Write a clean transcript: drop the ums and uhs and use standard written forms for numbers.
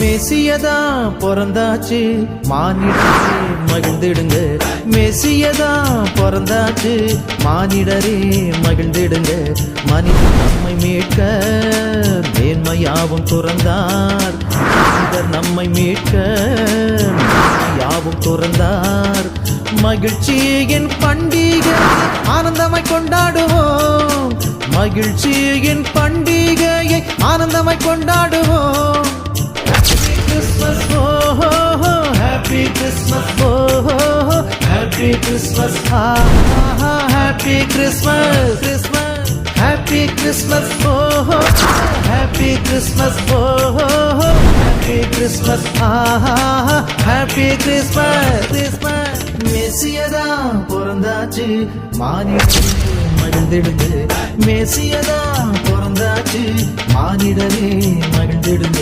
மெசியதா பிறந்தாச்சு மானிடரே மகிழ்ந்திடுங்க. மெசியதா பிறந்தாச்சு மானிடரே மகிழ்ந்திடுங்க. மனிதர் நம்மை மீட்க மேன்மையாவும் துறந்தார். மனிதர் நம்மை மீட்க யாவும் துறந்தார். மகிழ்ச்சியின் பண்டிகை ஆனந்தமாய் கொண்டாடுவோம். மகிழ்ச்சியின் பண்டிகையை ஆனந்தமாய் கொண்டாடுவோம். Christmas, oh, oh, oh, Happy Christmas, oh, oh, oh, Happy Christmas, ah, ah, ah, Happy Christmas, Christmas, Happy Christmas, oh, oh, Happy Christmas, oh, oh, oh, Happy Christmas, ah, ah, ah, Happy Christmas, Christmas. மெசியதா பிறந்தாச்சு மானிடரே மகிழ்ந்திடுங்க. மெசியதா பிறந்தாச்சு மானிடரே மகிழ்ந்திடுங்க.